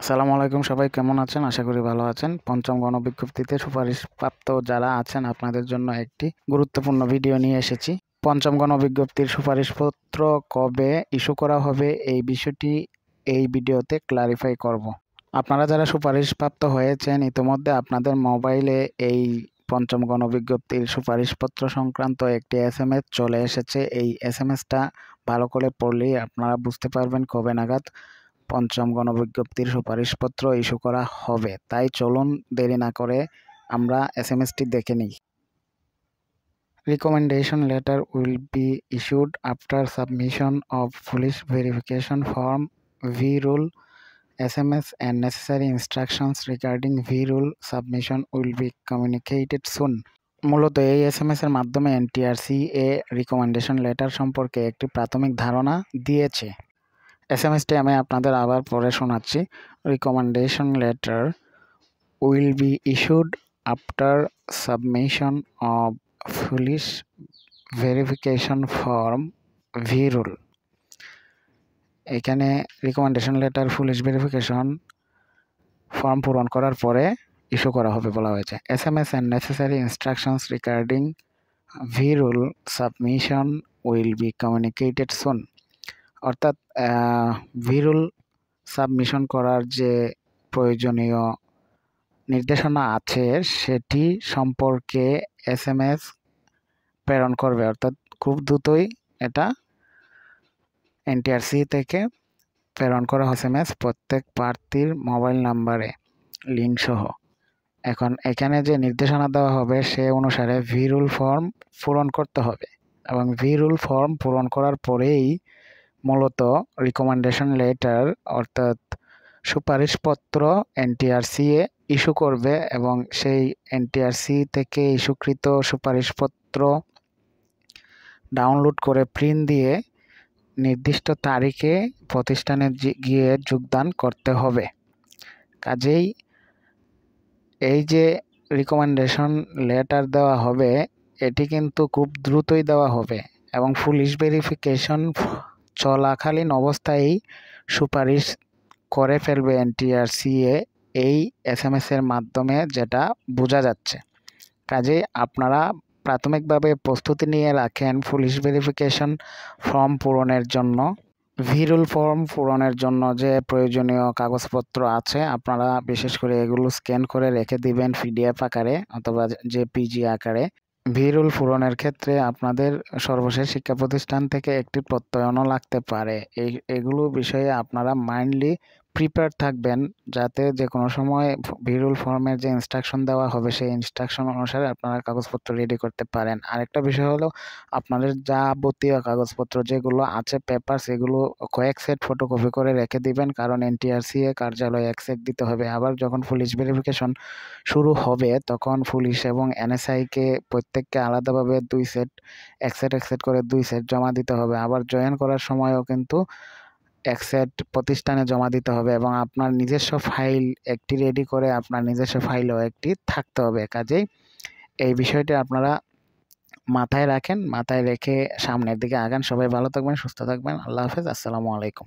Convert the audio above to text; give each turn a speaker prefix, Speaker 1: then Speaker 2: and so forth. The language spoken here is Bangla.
Speaker 1: আসসালামু আলাইকুম, সবাই কেমন আছেন? আশা করি ভালো আছেন। পঞ্চম গণবিজ্ঞপ্তিতে সুপারিশপ্রাপ্ত যারা আছেন আপনাদের জন্য একটি গুরুত্বপূর্ণ ভিডিও নিয়ে এসেছি। পঞ্চম গণবিজ্ঞপ্তির সুপারিশপত্র কবে ইস্যু করা হবে এই বিষয়টি এই ভিডিওতে ক্লারিফাই করব। আপনারা যারা সুপারিশপ্রাপ্ত হয়েছেন ইতোমধ্যে আপনাদের মোবাইলে এই পঞ্চম গণবিজ্ঞপ্তির সুপারিশপত্র সংক্রান্ত একটি SMS চলে এসেছে। এই SMSটা ভালো করে পড়লেই আপনারা বুঝতে পারবেন কবে নাগাদ পঞ্চম গণবিজ্ঞপ্তির সুপারিশপত্র ইস্যু করা হবে। তাই চলুন দেরি না করে আমরা SMSটি দেখে নিই। Recommendation letter will be issued after submission of police verification form V-Rule SMS and necessary instructions regarding V-Rule submission will be communicated soon. মূলত এই SMS এর মাধ্যমে NTRCA রিকমেন্ডেশন লেটার সম্পর্কে একটি প্রাথমিক ধারণা দিয়েছে। SMSটি আমি আপনাদের আবার পড়ে শোনাচ্ছি। Recommendation letter will be issued after submission of police verification form V-Rule। এখানে recommendation letter police verification form পূরণ করার পরে ইস্যু করা হবে বলা হয়েছে। SMS and necessary instructions regarding V-Rule submission will be communicated soon. অর্থাৎ V-Rule সাবমিশন করার যে প্রয়োজনীয় নির্দেশনা আছে সেটি সম্পর্কে SMS প্রেরণ করবে। অর্থাৎ খুব দ্রুতই এটা NTRC থেকে প্রেরণ করা SMS প্রত্যেক প্রার্থীর মোবাইল নাম্বারে লিঙ্ক সহ। এখন এখানে যে নির্দেশনা দেওয়া হবে সে অনুসারে V-Rule ফর্ম পূরণ করতে হবে এবং V-Rule ফর্ম পূরণ করার পরেই মূলত রিকমেন্ডেশন লেটার অর্থাৎ সুপারিশপত্র NTRCA ইস্যু করবে এবং সেই NTRC থেকে ইস্যুকৃত সুপারিশপত্র ডাউনলোড করে প্রিন্ট দিয়ে নির্দিষ্ট তারিখে প্রতিষ্ঠানে গিয়ে যোগদান করতে হবে। কাজেই এই যে রিকমেন্ডেশন লেটার দেওয়া হবে এটি কিন্তু খুব দ্রুতই দেওয়া হবে এবং পুলিশ ভেরিফিকেশন চলাকালীন অবস্থায় সুপারিশ করে ফেলবে NTRCA এই SMS এর মাধ্যমে, যেটা বোঝা যাচ্ছে। কাজেই আপনারা প্রাথমিকভাবে প্রস্তুতি নিয়ে রাখেন পুলিশ ভেরিফিকেশন ফর্ম পূরণের জন্য। V-Rule ফর্ম পূরণের জন্য যে প্রয়োজনীয় কাগজপত্র আছে আপনারা বিশেষ করে এগুলো স্ক্যান করে রেখে দিবেন PDF আকারে অথবা JPG আকারে। V-Rule পূরণের ক্ষেত্রে আপনাদের সর্বশেষ শিক্ষা প্রতিষ্ঠান থেকে একটি প্রত্যয়নও লাগতে পারে। এগুলো বিষয়ে আপনারা মাইন্ডলি প্রিপেয়ার থাকবেন যাতে যে কোনো সময় V-Rule ফর্মের যে ইনস্ট্রাকশন দেওয়া হবে সেই ইনস্ট্রাকশন অনুসারে আপনারা কাগজপত্র রেডি করতে পারেন। আরেকটা বিষয় হলো আপনাদের যাবতীয় কাগজপত্র যেগুলো আছে পেপারস এগুলো কয়েক সেট ফটোকপি করে রেখে দিবেন, কারণ NTRCA কার্যালয়ে এক সেট দিতে হবে। আবার যখন পুলিশ ভেরিফিকেশন শুরু হবে তখন পুলিশ এবং NSI-কে প্রত্যেককে আলাদাভাবে এক সেট করে 2 সেট জমা দিতে হবে। আবার জয়েন করার সময়ও কিন্তু এক সেট প্রতিষ্ঠানে জমা দিতে হবে এবং আপনার নিজস্ব ফাইল একটি রেডি করে আপনার নিজস্ব ফাইলও একটি থাকতে হবে। কাজেই এই বিষয়টি আপনারা মাথায় রাখেন, মাথায় রেখে সামনের দিকে আগান। সবাই ভালো থাকবেন, সুস্থ থাকবেন। আল্লাহ হাফেজ। আসসালামু আলাইকুম।